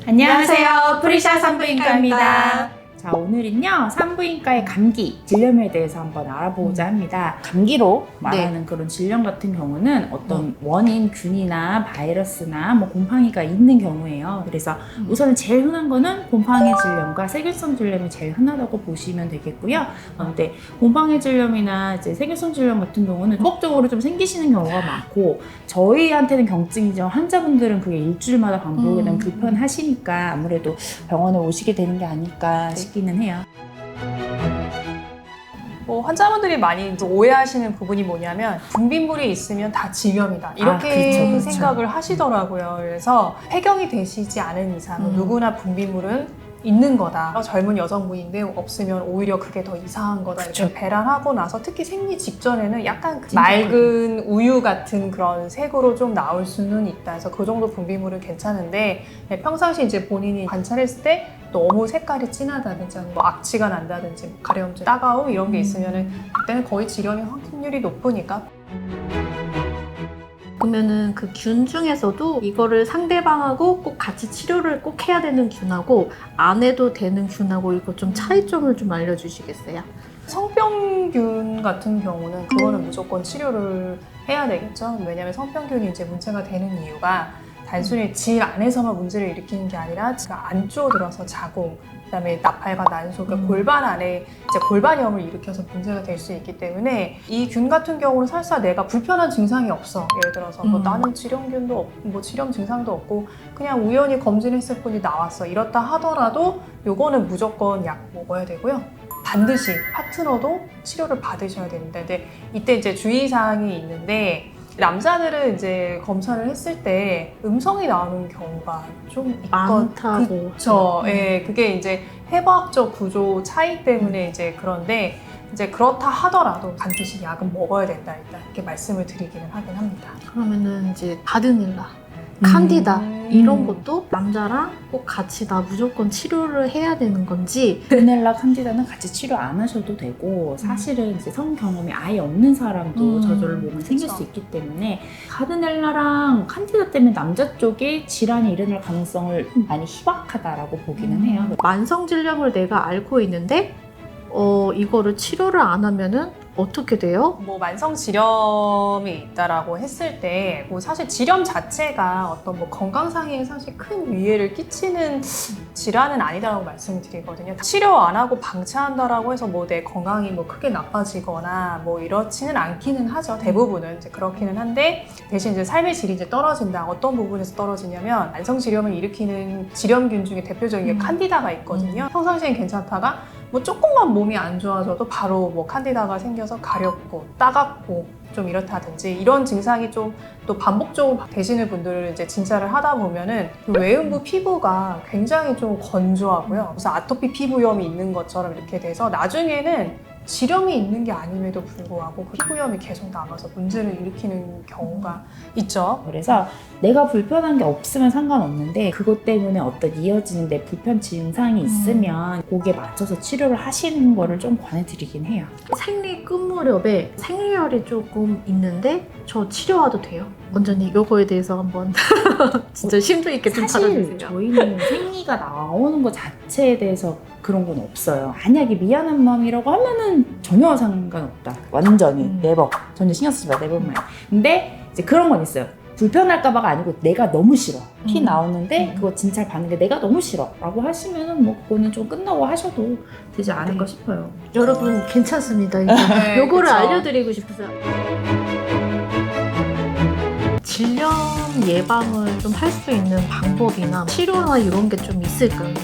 안녕하세요. 프리샤 산부인과입니다. 자, 오늘은요, 산부인과의 감기, 질염에 대해서 한번 알아보고자 합니다. 감기로 말하는 그런 질염 같은 경우는 어떤 원인, 균이나 바이러스나 뭐 곰팡이가 있는 경우예요. 그래서 우선은 제일 흔한 거는 곰팡이 질염과 세균성 질염이 제일 흔하다고 보시면 되겠고요. 근데 곰팡이 질염이나 이제 세균성 질염 같은 경우는 반복적으로 좀 생기시는 경우가 많고, 저희한테는 경증이죠. 환자분들은 그게 일주일마다 반복이 되면 불편하시니까 아무래도 병원에 오시게 되는 게 아닐까 싶기는 해요. 환자분들이 많이 오해하시는 부분이 뭐냐면 분비물이 있으면 다 질염이다 이렇게 그렇죠. 생각을 하시더라고요. 그래서 폐경이 되시지 않은 이상은 누구나 분비물은 있는 거다. 젊은 여성분인데 없으면 오히려 그게 더 이상한 거다. 이렇게 배란하고 나서 특히 생리 직전에는 약간 맑은 우유 같은 그런 색으로 좀 나올 수는 있다. 그래서 그 정도 분비물은 괜찮은데 평상시 이제 본인이 관찰했을 때 너무 색깔이 진하다든지 뭐 악취가 난다든지 가려움증, 따가움 이런 게 있으면은 그때는 거의 질염의 확률이 높으니까. 그러면은 그 균 중에서도 이거를 상대방하고 꼭 같이 치료를 꼭 해야 되는 균하고 안 해도 되는 균하고 이거 좀 차이점을 좀 알려주시겠어요? 성병균 같은 경우는 그거는 무조건 치료를 해야 되겠죠. 왜냐하면 성병균이 이제 문제가 되는 이유가 단순히 질 안에서만 문제를 일으키는 게 아니라 질 안쪽으로 들어서 자궁, 그다음에 나팔과 난소, 그러니까 골반 안에 이제 골반염을 일으켜서 문제가 될 수 있기 때문에 이 균 같은 경우는 설사 내가 불편한 증상이 없어. 예를 들어서 뭐 나는 질염균도 없고 뭐 질염 증상도 없고 그냥 우연히 검진했을 뿐이 나왔어. 이렇다 하더라도 요거는 무조건 약 먹어야 되고요. 반드시 파트너도 치료를 받으셔야 됩니다. 근데 이때 이제 주의사항이 있는데 남자들은 이제 검사를 했을 때 음성이 나오는 경우가 좀 많다고. 그쵸. 예, 그게 이제 해부학적 구조 차이 때문에 이제 그런데 이제 그렇다 하더라도 반드시 약은 먹어야 된다 일단 이렇게 말씀을 드리기는 하긴 합니다. 그러면은 이제 바르닐라, 칸디다 이런 것도 남자랑 꼭 같이 다 무조건 치료를 해야 되는 건지. 바르넬라 칸디다는 같이 치료 안 하셔도 되고, 사실은 이제 성 경험이 아예 없는 사람도 저절로 몸에 생길 수 있기 때문에 바르넬라랑 칸디다 때문에 남자 쪽에 질환이 일어날 가능성을 많이 희박하다라고 보기는 해요. 만성 질염을 내가 알고 있는데 이거를 치료를 안 하면은 어떻게 돼요? 뭐 만성 질염이 있다라고 했을 때 뭐 사실 질염 자체가 어떤 뭐 건강상에 사실 큰 위해를 끼치는 질환은 아니다라고 말씀을 드리거든요. 치료 안 하고 방치한다라고 해서 뭐 내 건강이 뭐 크게 나빠지거나 뭐 이렇지는 않기는 하죠. 대부분은 이제 그렇기는 한데 대신 이제 삶의 질이 이제 떨어진다. 어떤 부분에서 떨어지냐면 만성 질염을 일으키는 질염균 중에 대표적인 게 칸디다가 있거든요. 평상시엔 괜찮다가 뭐 조금만 몸이 안 좋아져도 바로 뭐 칸디다가 생겨서 가렵고 따갑고 좀 이렇다든지 이런 증상이 좀 또 반복적으로 되시는 분들을 이제 진찰을 하다 보면은 그 외음부 피부가 굉장히 좀 건조하고요. 그래서 아토피 피부염이 있는 것처럼 이렇게 돼서 나중에는 질염이 있는 게 아님에도 불구하고 그 피부염이 계속 남아서 문제를 일으키는 경우가 있죠. 그래서 내가 불편한 게 없으면 상관없는데 그것 때문에 어떤 이어지는 내 불편 증상이 있으면 거기에 맞춰서 치료를 하시는 거를 좀 권해드리긴 해요. 생리 끝 무렵에 생리열이 조금 있는데 저 치료와도 돼요? 원장님 이거에 대해서 한번 진짜 심도 있게 좀 사실 받아주세요. 저희는 생리가 나오는 것 자체에 대해서 그런 건 없어요. 만약에 미안한 마음이라고 하면은 전혀 상관없다. 완전히 네버. 전혀 신경 쓰지 마. 네버마인. 근데 이제 그런 건 있어요. 불편할까봐가 아니고 내가 너무 싫어. 피 나오는데 그거 진찰 받는 게 내가 너무 싫어 라고 하시면은 뭐 그거는 좀 끝나고 하셔도 되지 않을까 싶어요. 여러분 괜찮습니다. 이거. 네, 요거를 그쵸. 알려드리고 싶어서. 질염 예방을 좀 할 수 있는 방법이나 치료나 이런 게 좀 있을까요?